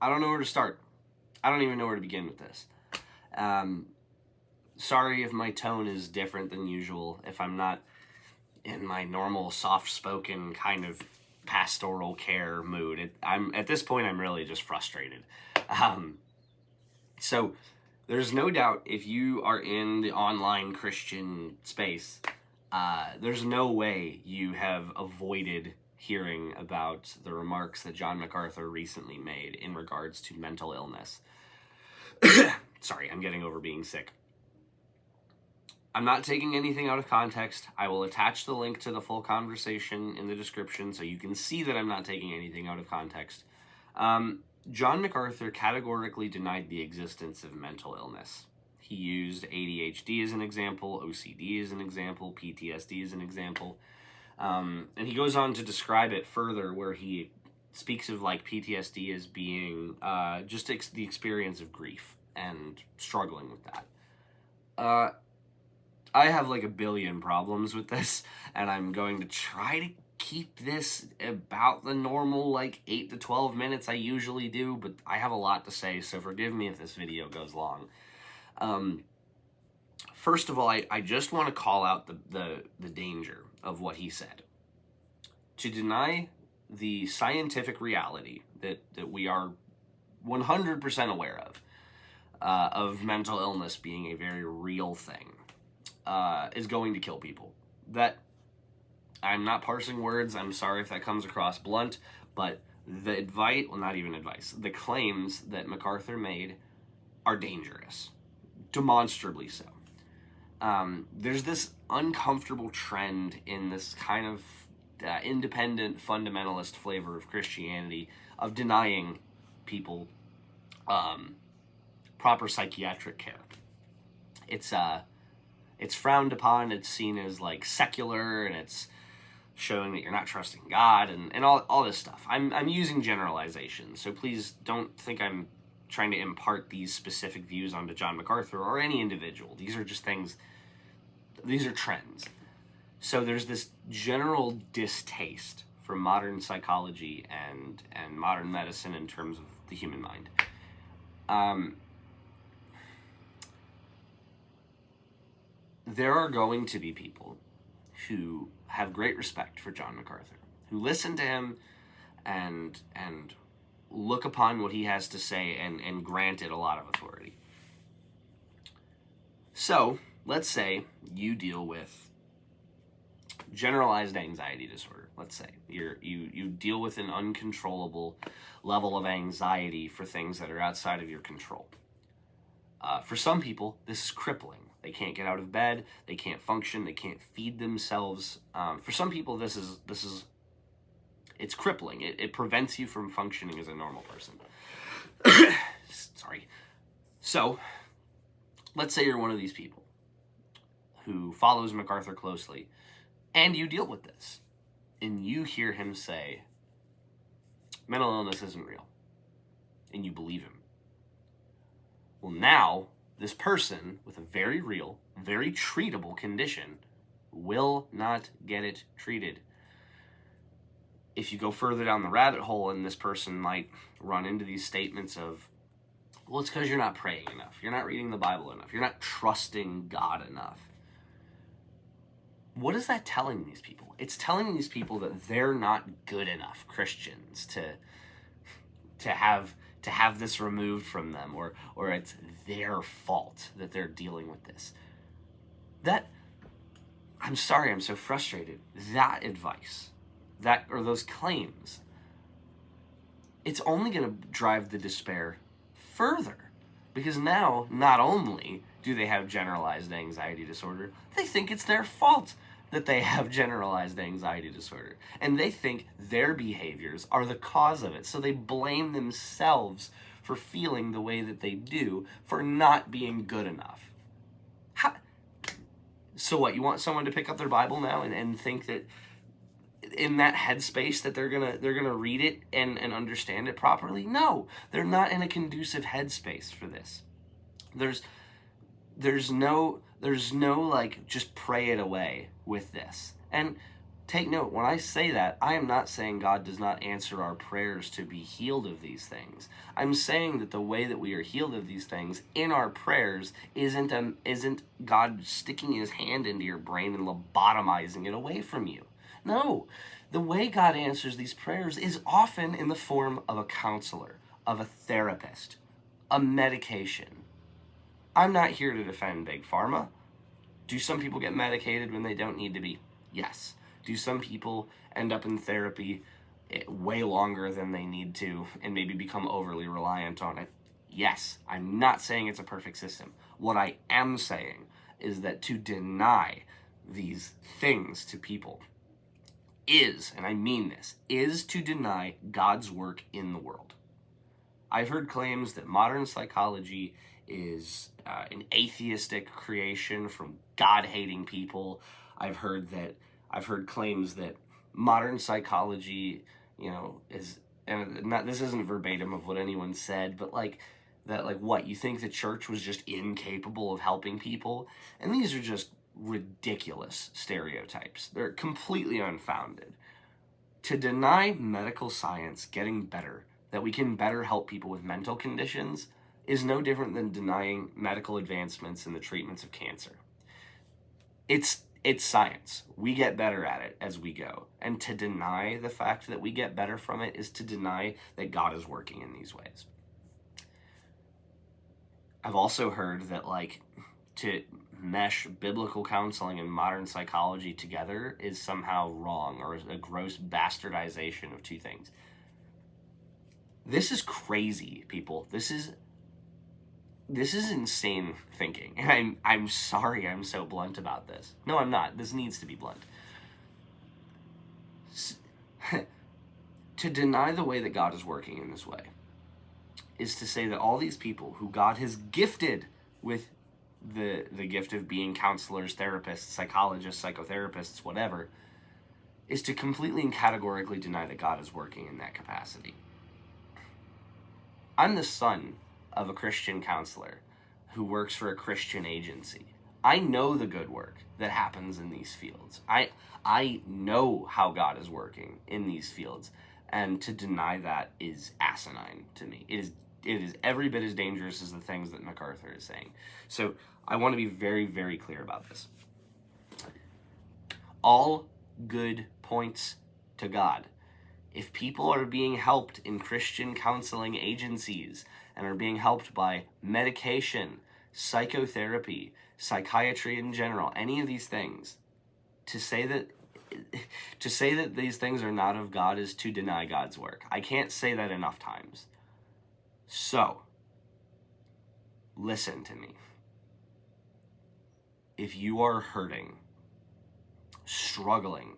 I don't know where to start. I don't even know where to begin with this. Sorry if my tone is different than usual, if I'm not in my normal soft-spoken kind of pastoral care mood. At this point, I'm really just frustrated. So there's no doubt if you are in the online Christian space, there's no way you have avoided hearing about the remarks that John MacArthur recently made in regards to mental illness. Sorry, I'm getting over being sick. I'm not taking anything out of context. I will attach the link to the full conversation in the description so you can see that I'm not taking anything out of context. John MacArthur categorically denied the existence of mental illness. He used ADHD as an example, OCD as an example, PTSD as an example. And he goes on to describe it further where he speaks of like PTSD as being just the experience of grief and struggling with that. I have like a billion problems with this, and I'm going to try to keep this about the normal like 8 to 12 minutes I usually do, but I have a lot to say, so forgive me if this video goes long. First of all, I just want to call out the danger of what he said. To deny the scientific reality that we are 100% aware of mental illness being a very real thing, is going to kill people. That, I'm not parsing words, I'm sorry if that comes across blunt, but the the claims that MacArthur made are dangerous. Demonstrably so. There's this uncomfortable trend in this kind of independent fundamentalist flavor of Christianity of denying people proper psychiatric care. It's frowned upon, it's seen as like secular, and it's showing that you're not trusting God and all this stuff. I'm using generalizations, so please don't think I'm trying to impart these specific views onto John MacArthur or any individual. These are just things, these are trends. So there's this general distaste for modern psychology and modern medicine in terms of the human mind. There are going to be people who have great respect for John MacArthur, who listen to him and look upon what he has to say and grant it a lot of authority. So, let's say you deal with generalized anxiety disorder. Let's say you deal with an uncontrollable level of anxiety for things that are outside of your control. For some people, this is crippling. They can't get out of bed, they can't function, they can't feed themselves. For some people, it's crippling. It prevents you from functioning as a normal person. Sorry. So, let's say you're one of these people who follows MacArthur closely, and you deal with this, and you hear him say, mental illness isn't real, and you believe him. Well, now, this person with a very real, very treatable condition will not get it treated. If you go further down the rabbit hole, and this person might run into these statements of, well, it's because you're not praying enough, you're not reading the Bible enough, you're not trusting God enough. What is that telling these people? It's telling these people that they're not good enough Christians to have this removed from them, or it's their fault that they're dealing with this. I'm sorry, I'm so frustrated. That advice, or those claims, it's only going to drive the despair further. Because now, not only do they have generalized anxiety disorder, they think it's their fault that they have generalized anxiety disorder. And they think their behaviors are the cause of it. So they blame themselves for feeling the way that they do, for not being good enough. So what, you want someone to pick up their Bible now and think that in that headspace that they're gonna read it and understand it properly? No, they're not in a conducive headspace for this. There's no like just pray it away with this. And Take note, when I say that, I am not saying God does not answer our prayers to be healed of these things. I'm saying that the way that we are healed of these things in our prayers isn't God sticking his hand into your brain and lobotomizing it away from you. No, the way God answers these prayers is often in the form of a counselor, of a therapist, a medication. I'm not here to defend Big Pharma. Do some people get medicated when they don't need to be? Yes. Do some people end up in therapy way longer than they need to and maybe become overly reliant on it? Yes. I'm not saying it's a perfect system. What I am saying is that to deny these things to people is, and I mean this, is to deny God's work in the world. I've heard claims that modern psychology is an atheistic creation from God-hating people. I've heard claims that modern psychology, is, and not, this isn't verbatim of what anyone said, but what, you think the church was just incapable of helping people? And these are just ridiculous stereotypes. They're completely unfounded. To deny medical science getting better, that we can better help people with mental conditions, is no different than denying medical advancements in the treatments of cancer. It's science. We get better at it as we go. And to deny the fact that we get better from it is to deny that God is working in these ways. I've also heard that, to mesh biblical counseling and modern psychology together is somehow wrong, or a gross bastardization of two things. This is crazy, people. This is insane thinking, and I'm sorry I'm so blunt about this. No, I'm not. This needs to be blunt. To deny the way that God is working in this way is to say that all these people who God has gifted with the gift of being counselors, therapists, psychologists, psychotherapists, whatever, is to completely and categorically deny that God is working in that capacity. I'm the son of a Christian counselor who works for a Christian agency. I know the good work that happens in these fields. I know how God is working in these fields, and to deny that is asinine to me. It is every bit as dangerous as the things that MacArthur is saying. So I want to be very, very clear about this. All good points to God. If people are being helped in Christian counseling agencies and are being helped by medication, psychotherapy, psychiatry in general, any of these things, to say that these things are not of God is to deny God's work. I can't say that enough times. So, listen to me. If you are hurting, struggling,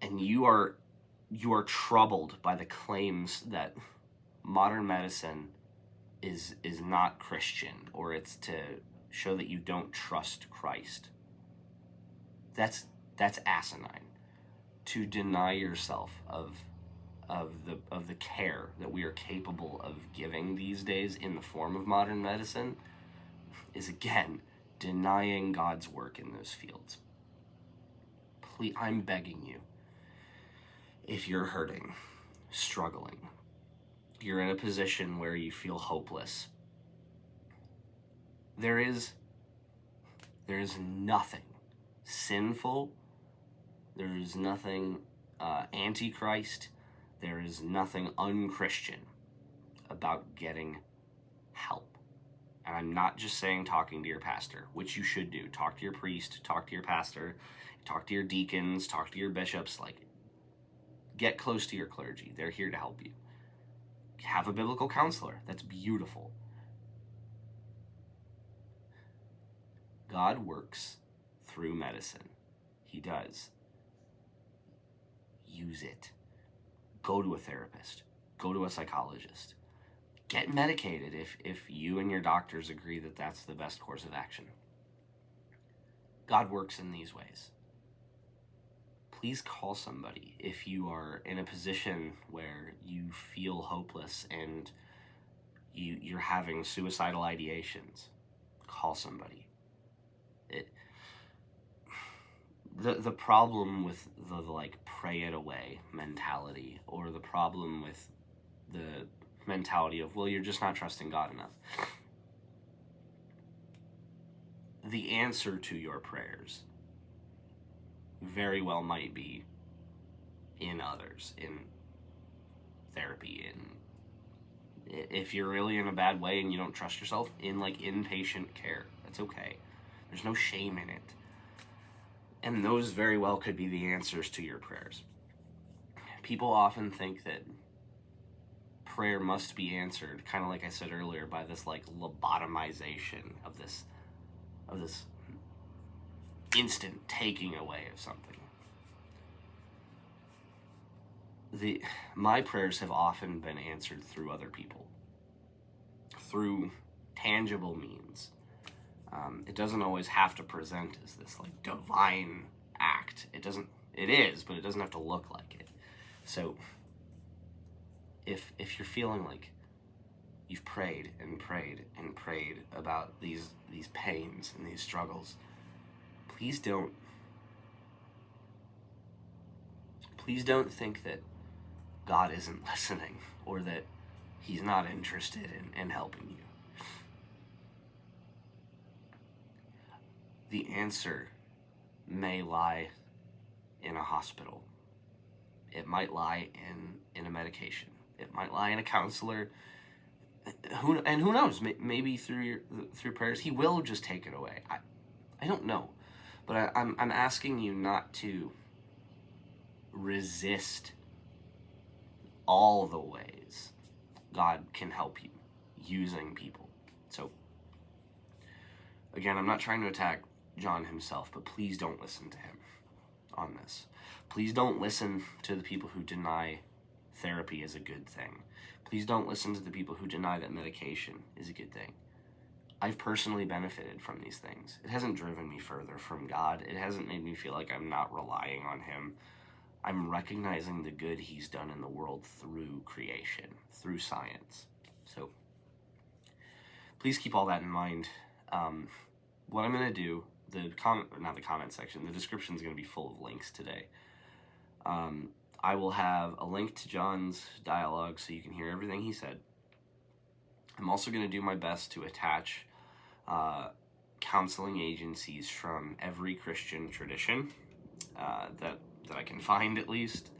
and you are troubled by the claims that modern medicine is not Christian, or it's to show that you don't trust Christ, that's asinine. To deny yourself of the care that we are capable of giving these days in the form of modern medicine is, again, denying God's work in those fields. Please, I'm begging you, if you're hurting, struggling, you're in a position where you feel hopeless, there is nothing sinful, there is nothing antichrist, there is nothing unchristian about getting help. And I'm not just saying talking to your pastor, which you should do. Talk to your priest, talk to your pastor, talk to your deacons, talk to your bishops. Get close to your clergy. They're here to help you. Have a biblical counselor. That's beautiful. God works through medicine. He does. Use it. Go to a therapist. Go to a psychologist. Get medicated if you and your doctors agree that that's the best course of action. God works in these ways. Please call somebody if you are in a position where you feel hopeless and you're having suicidal ideations. Call somebody. the problem with the like pray it away mentality, or the problem with the mentality of, well, you're just not trusting God enough. The answer to your prayers very well might be in others, in therapy, if you're really in a bad way and you don't trust yourself, in like inpatient care. That's okay. There's no shame in it. And those very well could be the answers to your prayers. People often think that prayer must be answered, kind of like I said earlier, by this like lobotomization of this instant taking away of something. My prayers have often been answered through other people, through tangible means. It doesn't always have to present as this like divine act. It is, but it doesn't have to look like it. So if you're feeling like you've prayed and prayed and prayed about these pains and these struggles, please don't think that God isn't listening, or that he's not interested in helping you. The answer may lie in a hospital. It might lie in a medication. It might lie in a counselor. Who knows? Maybe through prayers, he will just take it away. I don't know, but I'm asking you not to resist all the ways God can help you using people. So again, I'm not trying to attack John himself, but please don't listen to him on this. Please don't listen to the people who deny therapy is a good thing. Please don't listen to the people who deny that medication is a good thing. I've personally benefited from these things. It hasn't driven me further from God. It hasn't made me feel like I'm not relying on him. I'm recognizing the good he's done in the world through creation, through science. So please keep all that in mind. What I'm going to do, the comment section, the description is going to be full of links today. I will have a link to John's dialogue so you can hear everything he said. I'm also going to do my best to attach counseling agencies from every Christian tradition that I can find, at least.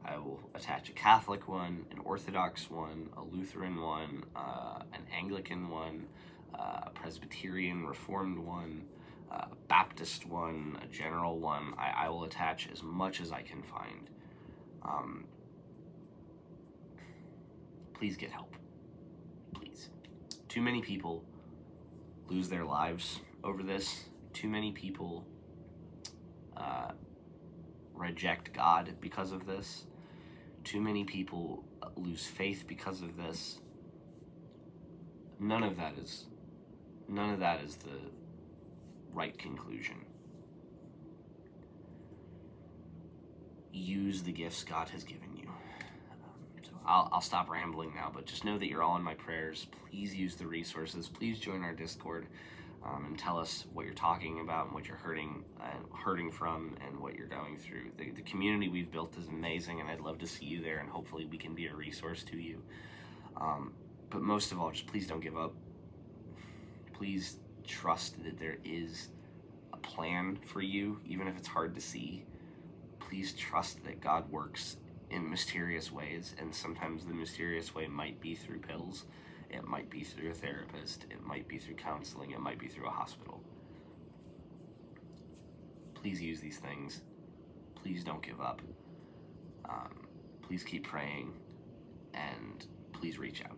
I will attach a Catholic one, an Orthodox one, a Lutheran one, an Anglican one, a Presbyterian Reformed one, a Baptist one, a general one. I will attach as much as I can find. Please get help. Please. Too many people lose their lives over this. Too many people reject God because of this. Too many people lose faith because of this. None of that is the right conclusion. Use the gifts God has given you. So I'll stop rambling now, but just know that you're all in my prayers. Please use the resources. Please join our Discord and tell us what you're talking about and what you're hurting from and what you're going through. The community we've built is amazing, and I'd love to see you there, and hopefully we can be a resource to you. But most of all, just please don't give up. Please trust that there is a plan for you, even if it's hard to see. Please trust that God works in mysterious ways, and sometimes the mysterious way might be through pills. It might be through a therapist. It might be through counseling. It might be through a hospital. Please use these things. Please don't give up. Please keep praying, and please reach out.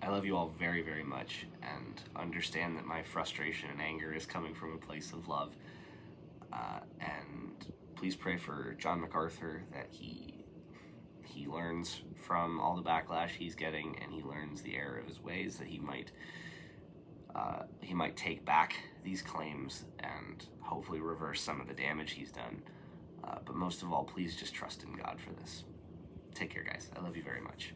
I love you all very, very much, and understand that my frustration and anger is coming from a place of love. And please pray for John MacArthur, that he learns from all the backlash he's getting, and he learns the error of his ways, that he might take back these claims and hopefully reverse some of the damage he's done. But most of all, please just trust in God for this. Take care, guys. I love you very much.